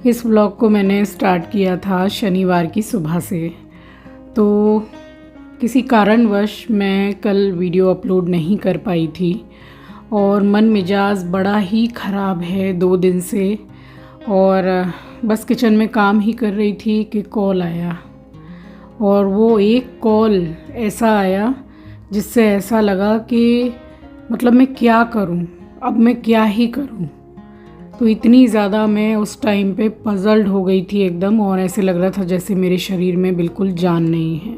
इस व्लॉग को मैंने स्टार्ट किया था शनिवार की सुबह से। तो किसी कारणवश मैं कल वीडियो अपलोड नहीं कर पाई थी और मन मिजाज बड़ा ही ख़राब है 2 दिन से। और बस किचन में काम ही कर रही थी कि कॉल आया, और वो एक कॉल ऐसा आया जिससे ऐसा लगा कि मतलब मैं क्या करूं, अब मैं क्या ही करूं। तो इतनी ज़्यादा मैं उस टाइम पे पज़ल्ड हो गई थी एकदम, और ऐसे लग रहा था जैसे मेरे शरीर में बिल्कुल जान नहीं है।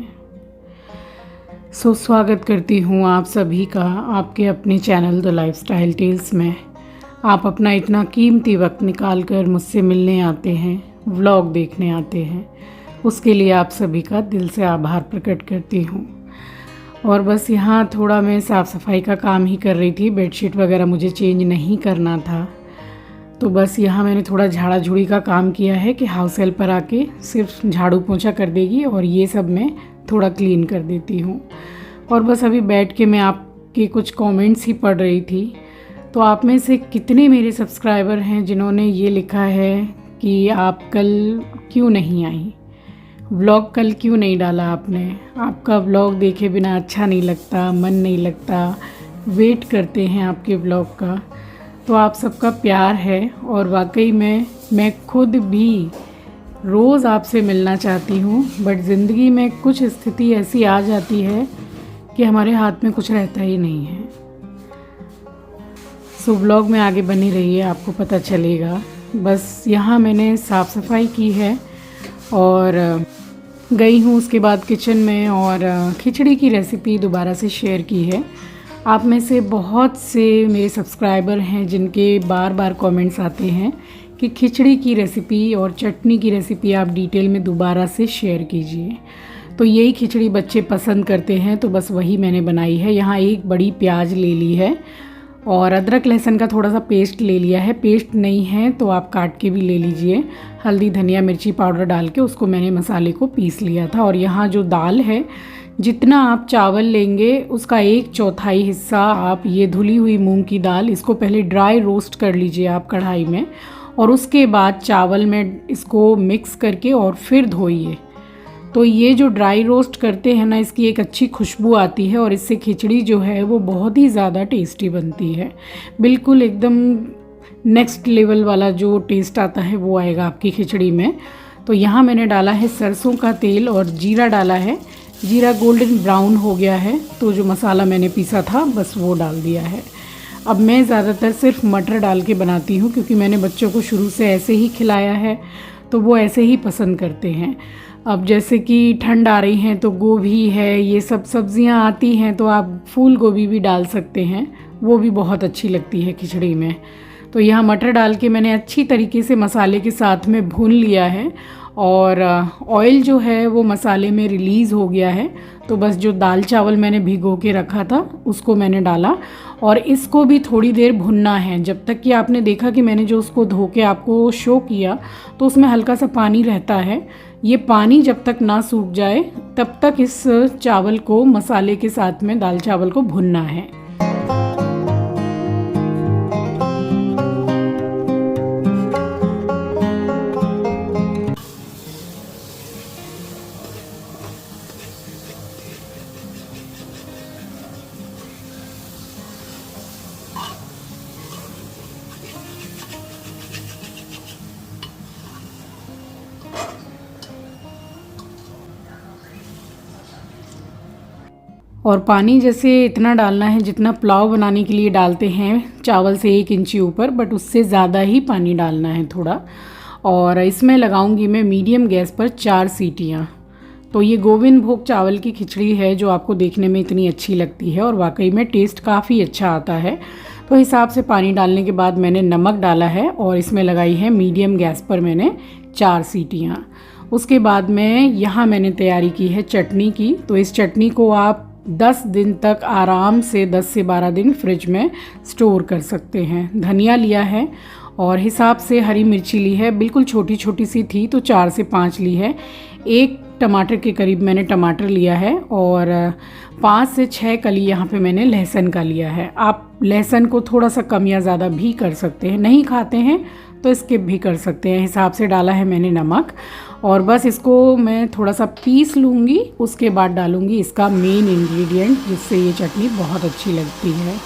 स्वागत करती हूँ आप सभी का आपके अपने चैनल द लाइफस्टाइल टेल्स में। आप अपना इतना कीमती वक्त निकाल कर मुझसे मिलने आते हैं, व्लॉग देखने आते हैं, उसके लिए आप सभी का दिल से आभार प्रकट करती हूँ। और बस यहाँ थोड़ा मैं साफ़ सफाई का काम ही कर रही थी, बेडशीट वगैरह मुझे चेंज नहीं करना था। तो बस यहाँ मैंने थोड़ा झाड़ा झूड़ी का काम किया है कि हाउस हेल्पर आके सिर्फ झाड़ू पोंछा कर देगी और ये सब मैं थोड़ा क्लीन कर देती हूँ। और बस अभी बैठ के मैं आपके कुछ कमेंट्स ही पढ़ रही थी। तो आप में से कितने मेरे सब्सक्राइबर हैं जिन्होंने ये लिखा है कि आप कल क्यों नहीं आई, व्लॉग कल क्यों नहीं डाला आपने, आपका व्लॉग देखे बिना अच्छा नहीं लगता, मन नहीं लगता, वेट करते हैं आपके व्लॉग का। तो आप सबका प्यार है और वाकई में मैं खुद भी रोज़ आपसे मिलना चाहती हूँ, बट ज़िंदगी में कुछ स्थिति ऐसी आ जाती है कि हमारे हाथ में कुछ रहता ही नहीं है। सो व्लॉग में आगे बनी रहिए, आपको पता चलेगा। बस यहाँ मैंने साफ़ सफाई की है और गई हूँ उसके बाद किचन में, और खिचड़ी की रेसिपी दोबारा से शेयर की है। आप में से बहुत से मेरे सब्सक्राइबर हैं जिनके बार बार कमेंट्स आते हैं कि खिचड़ी की रेसिपी और चटनी की रेसिपी आप डिटेल में दोबारा से शेयर कीजिए। तो यही खिचड़ी बच्चे पसंद करते हैं, तो बस वही मैंने बनाई है। यहाँ एक बड़ी प्याज ले ली है और अदरक लहसुन का थोड़ा सा पेस्ट ले लिया है। पेस्ट नहीं है तो आप काट के भी ले लीजिए। हल्दी धनिया मिर्ची पाउडर डाल के उसको मैंने मसाले को पीस लिया था। और यहाँ जो दाल है, जितना आप चावल लेंगे उसका 1/4 हिस्सा आप ये धुली हुई मूंग की दाल, इसको पहले ड्राई रोस्ट कर लीजिए आप कढ़ाई में, और उसके बाद चावल में इसको मिक्स करके और फिर धोइए। तो ये जो ड्राई रोस्ट करते हैं ना, इसकी एक अच्छी खुशबू आती है और इससे खिचड़ी जो है वो बहुत ही ज़्यादा टेस्टी बनती है। बिल्कुल एकदम नेक्स्ट लेवल वाला जो टेस्ट आता है वो आएगा आपकी खिचड़ी में। तो यहाँ मैंने डाला है सरसों का तेल और जीरा डाला है। जीरा गोल्डन ब्राउन हो गया है तो जो मसाला मैंने पीसा था बस वो डाल दिया है। अब मैं ज़्यादातर सिर्फ मटर डाल के बनाती हूँ क्योंकि मैंने बच्चों को शुरू से ऐसे ही खिलाया है, तो वो ऐसे ही पसंद करते हैं। अब जैसे कि ठंड आ रही है तो गोभी है, ये सब सब्जियां आती हैं, तो आप फूल गोभी भी डाल सकते हैं, वो भी बहुत अच्छी लगती है खिचड़ी में। तो यहाँ मटर डाल के मैंने अच्छी तरीके से मसाले के साथ में भून लिया है और ऑयल जो है वो मसाले में रिलीज़ हो गया है। तो बस जो दाल चावल मैंने भिगो के रखा था उसको मैंने डाला और इसको भी थोड़ी देर भुनना है, जब तक कि आपने देखा कि मैंने जो उसको धो के आपको शो किया तो उसमें हल्का सा पानी रहता है। ये पानी जब तक ना सूख जाए तब तक इस चावल को मसाले के साथ में दाल चावल को भुनना है। और पानी जैसे इतना डालना है जितना पुलाव बनाने के लिए डालते हैं चावल से 1 इंची ऊपर, बट उससे ज़्यादा ही पानी डालना है थोड़ा। और इसमें लगाऊंगी मैं मीडियम गैस पर 4 सीटियाँ। तो ये गोविंद भोग चावल की खिचड़ी है जो आपको देखने में इतनी अच्छी लगती है और वाकई में टेस्ट काफ़ी अच्छा आता है। तो हिसाब से पानी डालने के बाद मैंने नमक डाला है और इसमें लगाई है मीडियम गैस पर मैंने 4 सीटियाँ। उसके बाद में यहाँ मैंने तैयारी की है चटनी की। तो इस चटनी को आप 10 दिन तक आराम से 10 से 12 दिन फ्रिज में स्टोर कर सकते हैं। धनिया लिया है और हिसाब से हरी मिर्ची ली है, बिल्कुल छोटी छोटी सी थी तो 4 से 5 ली है। 1 टमाटर के करीब मैंने टमाटर लिया है और 5 से 6 कली यहाँ पे मैंने लहसुन का लिया है। आप लहसुन को थोड़ा सा कम या ज़्यादा भी कर सकते हैं, नहीं खाते हैं तो स्किप भी कर सकते हैं। हिसाब से डाला है मैंने नमक, और बस इसको मैं थोड़ा सा पीस लूँगी, उसके बाद डालूँगी इसका मेन इंग्रेडिएंट, जिससे ये चटनी बहुत अच्छी लगती है।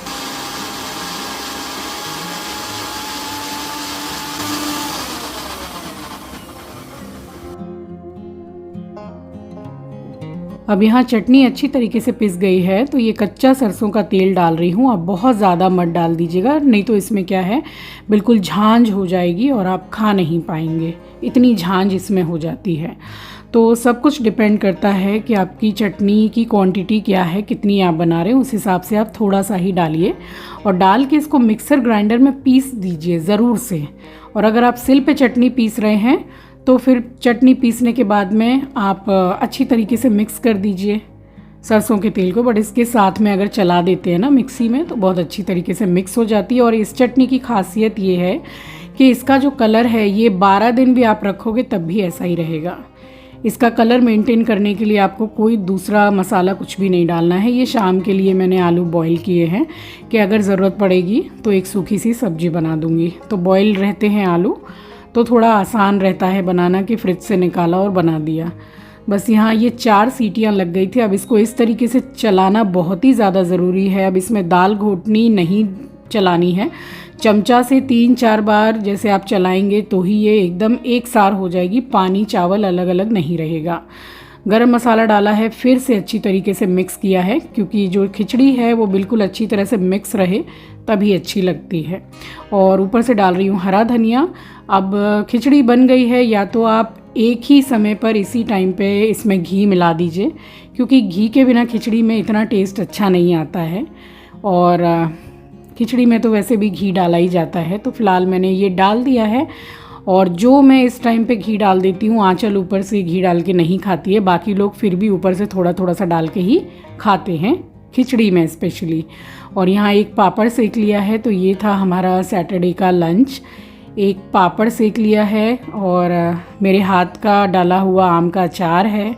अब यहाँ चटनी अच्छी तरीके से पिस गई है, तो ये कच्चा सरसों का तेल डाल रही हूँ। आप बहुत ज़्यादा मत डाल दीजिएगा, नहीं तो इसमें क्या है, बिल्कुल झांझ हो जाएगी और आप खा नहीं पाएंगे, इतनी झांझ इसमें हो जाती है। तो सब कुछ डिपेंड करता है कि आपकी चटनी की क्वांटिटी क्या है, कितनी आप बना रहे हैं, उस हिसाब से आप थोड़ा सा ही डालिए और डाल के इसको मिक्सर ग्राइंडर में पीस दीजिए ज़रूर से। और अगर आप सिल पे चटनी पीस रहे हैं तो फिर चटनी पीसने के बाद में आप अच्छी तरीके से मिक्स कर दीजिए सरसों के तेल को। बट इसके साथ में अगर चला देते हैं ना मिक्सी में, तो बहुत अच्छी तरीके से मिक्स हो जाती है। और इस चटनी की खासियत ये है कि इसका जो कलर है ये 12 दिन भी आप रखोगे तब भी ऐसा ही रहेगा। इसका कलर मेंटेन करने के लिए आपको कोई दूसरा मसाला कुछ भी नहीं डालना है। ये शाम के लिए मैंने आलू बॉईल किए हैं कि अगर ज़रूरत पड़ेगी तो एक सूखी सी सब्जी बना दूँगी। तो बॉईल रहते हैं आलू, तो थोड़ा आसान रहता है बनाना कि फ्रिज से निकाला और बना दिया। बस यहाँ ये 4 सीटियाँ लग गई थी। अब इसको इस तरीके से चलाना बहुत ही ज़्यादा ज़रूरी है। अब इसमें दाल घोटनी नहीं चलानी है, चमचा से 3-4 बार जैसे आप चलाएंगे तो ही ये एकदम एक सार हो जाएगी, पानी चावल अलग अलग नहीं रहेगा। गरम मसाला डाला है, फिर से अच्छी तरीके से मिक्स किया है, क्योंकि जो खिचड़ी है वो बिल्कुल अच्छी तरह से मिक्स रहे तभी अच्छी लगती है। और ऊपर से डाल रही हूँ हरा धनिया। अब खिचड़ी बन गई है, या तो आप एक ही समय पर इसी टाइम पे इसमें घी मिला दीजिए, क्योंकि घी के बिना खिचड़ी में इतना टेस्ट अच्छा नहीं आता है। और खिचड़ी में तो वैसे भी घी डाला ही जाता है, तो फ़िलहाल मैंने ये डाल दिया है। और जो मैं इस टाइम पे घी डाल देती हूँ, आंचल ऊपर से घी डाल के नहीं खाती है, बाकी लोग फिर भी ऊपर से थोड़ा थोड़ा सा डाल के ही खाते हैं खिचड़ी में स्पेशली। और यहाँ एक पापड़ सेक लिया है, तो ये था हमारा सैटरडे का लंच। एक पापड़ सेक लिया है और मेरे हाथ का डाला हुआ आम का अचार है,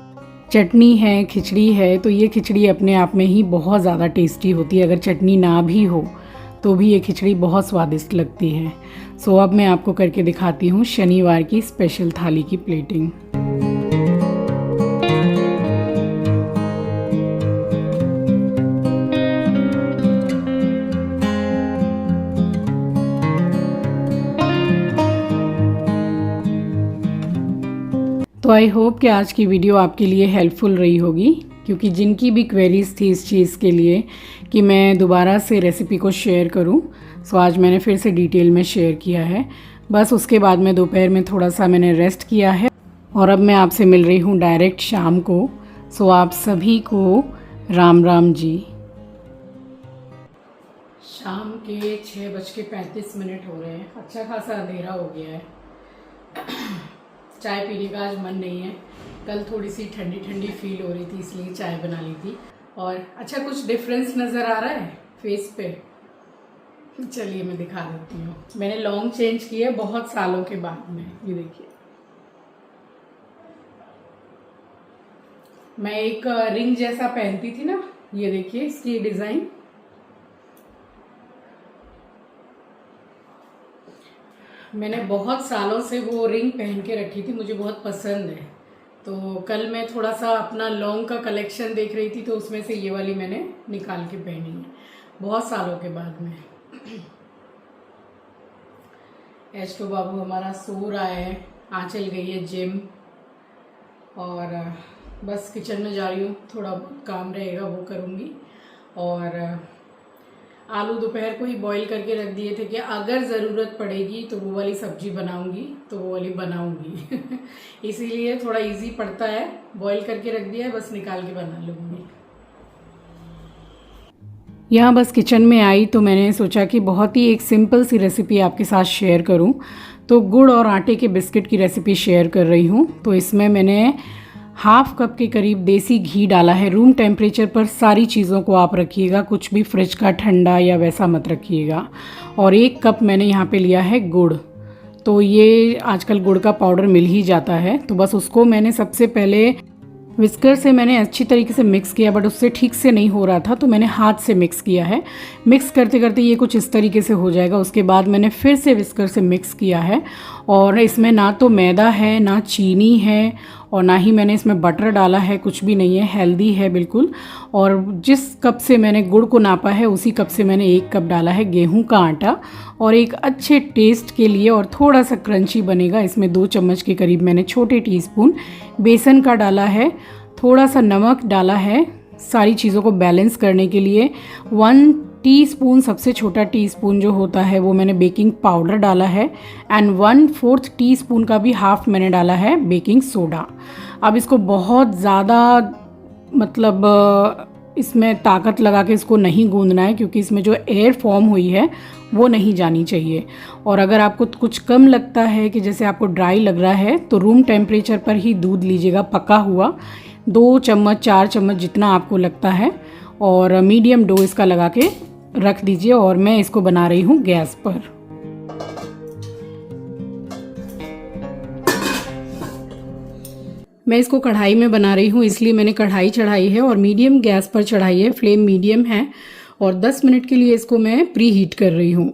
चटनी है, खिचड़ी है। तो ये खिचड़ी अपने आप में ही बहुत ज़्यादा टेस्टी होती है, अगर चटनी ना भी हो तो भी ये खिचड़ी बहुत स्वादिष्ट लगती है। सो अब मैं आपको करके दिखाती हूँ शनिवार की स्पेशल थाली की प्लेटिंग। तो आई होप कि आज की वीडियो आपके लिए हेल्पफुल रही होगी, क्योंकि जिनकी भी क्वेरीज थी इस चीज़ के लिए कि मैं दोबारा से रेसिपी को शेयर करूं, सो आज मैंने फिर से डिटेल में शेयर किया है। बस उसके बाद में दोपहर में थोड़ा सा मैंने रेस्ट किया है और अब मैं आपसे मिल रही हूं डायरेक्ट शाम को। सो आप सभी को राम राम जी। शाम के 6:35 हो रहे हैं, अच्छा खासा अंधेरा हो गया है। चाय पीने का आज मन नहीं है, कल थोड़ी सी ठंडी ठंडी फील हो रही थी इसलिए चाय बना ली थी। और अच्छा कुछ डिफरेंस नज़र आ रहा है फेस पे, चलिए मैं दिखा देती हूँ। मैंने लॉन्ग चेंज किया है बहुत सालों के बाद में। ये देखिए, मैं एक रिंग जैसा पहनती थी ना, ये देखिए इसकी डिज़ाइन। मैंने बहुत सालों से वो रिंग पहन के रखी थी, मुझे बहुत पसंद है। तो कल मैं थोड़ा सा अपना लॉन्ग का कलेक्शन देख रही थी, तो उसमें से ये वाली मैंने निकाल के पहनी है बहुत सालों के बाद में। एस्टो बाबू हमारा सो रहा है, आंचल गई है जिम, और बस किचन में जा रही हूँ, थोड़ा बहुत काम रहेगा वो करूँगी। और आलू दोपहर को ही बॉईल करके रख दिए थे कि अगर ज़रूरत पड़ेगी तो वो वाली सब्जी बनाऊंगी, तो वो वाली बनाऊंगी। इसीलिए थोड़ा इजी पड़ता है, बॉईल करके रख दिया है, बस निकाल के बना लूँगी। यहाँ बस किचन में आई तो मैंने सोचा कि बहुत ही एक सिंपल सी रेसिपी आपके साथ शेयर करूँ। तो गुड़ और आटे के बिस्किट की रेसिपी शेयर कर रही हूँ। तो इसमें मैंने हाफ कप के करीब देसी घी डाला है। रूम टेम्परेचर पर सारी चीज़ों को आप रखिएगा, कुछ भी फ्रिज का ठंडा या वैसा मत रखिएगा। और 1 कप मैंने यहाँ पे लिया है गुड़। तो ये आजकल गुड़ का पाउडर मिल ही जाता है, तो बस उसको मैंने सबसे पहले विस्कर से मैंने अच्छी तरीके से मिक्स किया, बट उससे ठीक से नहीं हो रहा था, तो मैंने हाथ से मिक्स किया है। मिक्स करते करते ये कुछ इस तरीके से हो जाएगा। उसके बाद मैंने फिर से विस्कर से मिक्स किया है, और इसमें ना तो मैदा है, ना चीनी है, और ना ही मैंने इसमें बटर डाला है, कुछ भी नहीं है, हेल्दी है बिल्कुल। और जिस कप से मैंने गुड़ को नापा है उसी कप से मैंने 1 कप डाला है गेहूं का आटा। और एक अच्छे टेस्ट के लिए और थोड़ा सा क्रंची बनेगा, इसमें 2 चम्मच के करीब मैंने छोटे टीस्पून बेसन का डाला है, थोड़ा सा नमक डाला है सारी चीज़ों को बैलेंस करने के लिए। 1 टीस्पून, सबसे छोटा टीस्पून जो होता है वो मैंने बेकिंग पाउडर डाला है, एंड 1/4 टीस्पून का भी हाफ मैंने डाला है बेकिंग सोडा। अब इसको बहुत ज़्यादा मतलब इसमें ताकत लगा के इसको नहीं गूंदना है, क्योंकि इसमें जो एयर फॉर्म हुई है वो नहीं जानी चाहिए। और अगर आपको कुछ कम लगता है कि जैसे आपको ड्राई लग रहा है, तो रूम टेम्परेचर पर ही दूध लीजिएगा पका हुआ, 2 चम्मच 4 चम्मच जितना आपको लगता है, और मीडियम डो इसका लगा के रख दीजिए। और मैं इसको बना रही हूँ गैस पर। मैं इसको कढ़ाई में बना रही हूँ, इसलिए मैंने कढ़ाई चढ़ाई है और मीडियम गैस पर चढ़ाई है, फ्लेम मीडियम है, और 10 मिनट के लिए इसको मैं प्री हीट कर रही हूँ।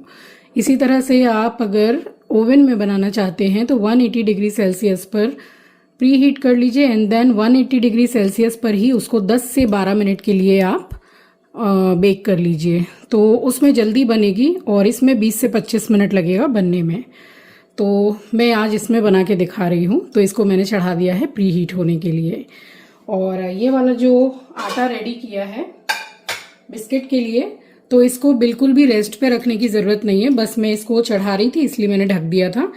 इसी तरह से आप अगर ओवन में बनाना चाहते हैं तो 180 डिग्री सेल्सियस पर प्री हीट कर लीजिए, एंड देन 180 डिग्री सेल्सियस पर ही उसको 10 से 12 मिनट के लिए आप बेक कर लीजिए, तो उसमें जल्दी बनेगी, और इसमें 20 से 25 मिनट लगेगा बनने में। तो मैं आज इसमें बना के दिखा रही हूँ। तो इसको मैंने चढ़ा दिया है प्री हीट होने के लिए। और ये वाला जो आटा रेडी किया है बिस्किट के लिए, तो इसको बिल्कुल भी रेस्ट पे रखने की ज़रूरत नहीं है, बस मैं इसको चढ़ा रही थी इसलिए मैंने ढक दिया था।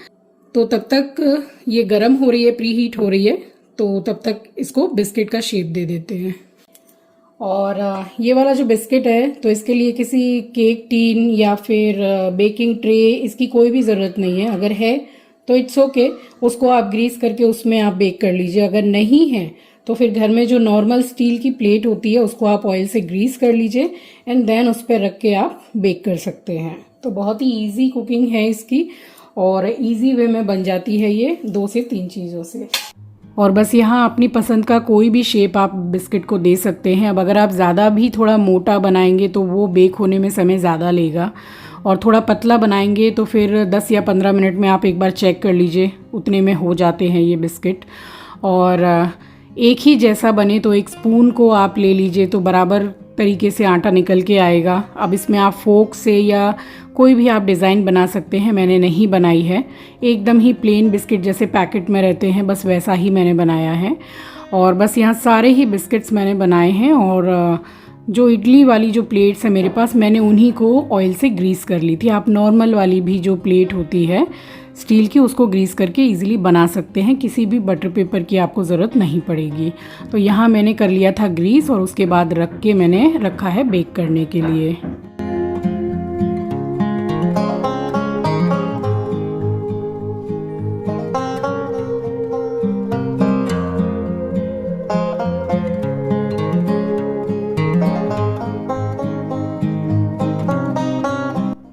तो तब तक ये गर्म हो रही है, प्री हीट हो रही है, तो तब तक इसको बिस्किट का शेप दे देते हैं। और ये वाला जो बिस्किट है, तो इसके लिए किसी केक टीन या फिर बेकिंग ट्रे इसकी कोई भी ज़रूरत नहीं है। अगर है तो इट्स ओके, उसको आप ग्रीस करके उसमें आप बेक कर लीजिए। अगर नहीं है तो फिर घर में जो नॉर्मल स्टील की प्लेट होती है उसको आप ऑयल से ग्रीस कर लीजिए, एंड देन उस पर रख के आप बेक कर सकते हैं। तो बहुत ही ईजी कुकिंग है इसकी, और ईजी वे में बन जाती है ये 2 से 3 चीज़ों से। और बस यहाँ अपनी पसंद का कोई भी शेप आप बिस्किट को दे सकते हैं। अब अगर आप ज़्यादा भी थोड़ा मोटा बनाएंगे तो वो बेक होने में समय ज़्यादा लेगा, और थोड़ा पतला बनाएंगे तो फिर 10 या 15 मिनट में आप एक बार चेक कर लीजिए, उतने में हो जाते हैं ये बिस्किट। और एक ही जैसा बने तो एक स्पून को आप ले लीजिए, तो बराबर तरीके से आटा निकल के आएगा। अब इसमें आप फोक से या कोई भी आप डिज़ाइन बना सकते हैं, मैंने नहीं बनाई है, एकदम ही प्लेन बिस्किट जैसे पैकेट में रहते हैं बस वैसा ही मैंने बनाया है। और बस यहाँ सारे ही बिस्किट्स मैंने बनाए हैं, और जो इडली वाली जो प्लेट्स है मेरे पास, मैंने उन्हीं को ऑयल से ग्रीस कर ली थी। आप नॉर्मल वाली भी जो प्लेट होती है स्टील की, उसको ग्रीस करके इजीली बना सकते हैं, किसी भी बटर पेपर की आपको ज़रूरत नहीं पड़ेगी। तो यहाँ मैंने कर लिया था ग्रीस, और उसके बाद रख के मैंने रखा है बेक करने के लिए।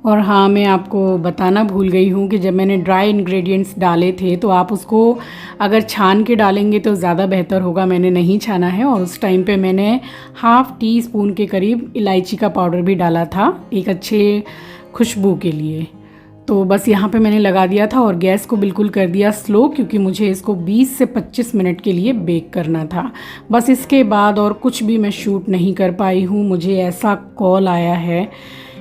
और हाँ, मैं आपको बताना भूल गई हूँ कि जब मैंने ड्राई इंग्रेडिएंट्स डाले थे तो आप उसको अगर छान के डालेंगे तो ज़्यादा बेहतर होगा। मैंने नहीं छाना है, और उस टाइम पे मैंने ½ टीस्पून के करीब इलायची का पाउडर भी डाला था एक अच्छे खुशबू के लिए। तो बस यहाँ पे मैंने लगा दिया था, और गैस को बिल्कुल कर दिया स्लो, क्योंकि मुझे इसको 20 से 25 मिनट के लिए बेक करना था। बस इसके बाद और कुछ भी मैं शूट नहीं कर पाई हूँ। मुझे ऐसा कॉल आया है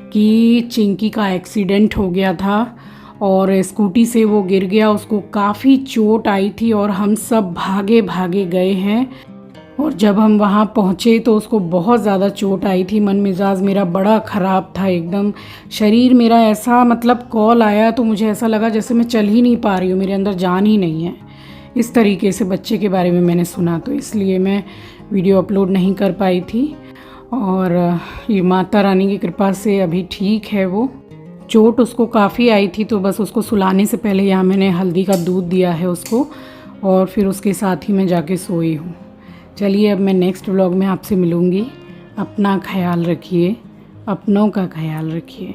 कि चिंकी का एक्सीडेंट हो गया था, और स्कूटी से वो गिर गया, उसको काफ़ी चोट आई थी, और हम सब भागे भागे गए हैं। और जब हम वहाँ पहुँचे तो उसको बहुत ज़्यादा चोट आई थी। मन मिजाज मेरा बड़ा ख़राब था, एकदम शरीर मेरा ऐसा, मतलब कॉल आया तो मुझे ऐसा लगा जैसे मैं चल ही नहीं पा रही हूँ, मेरे अंदर जान ही नहीं है। इस तरीके से बच्चे के बारे में मैंने सुना, तो इसलिए मैं वीडियो अपलोड नहीं कर पाई थी। और ये माता रानी की कृपा से अभी ठीक है। वो चोट उसको काफ़ी आई थी, तो बस उसको सुलाने से पहले यहाँ मैंने हल्दी का दूध दिया है उसको, और फिर उसके साथ ही मैं जाके सोई हूँ। चलिए अब मैं नेक्स्ट व्लॉग में आपसे मिलूँगी। अपना ख्याल रखिए, अपनों का ख्याल रखिए।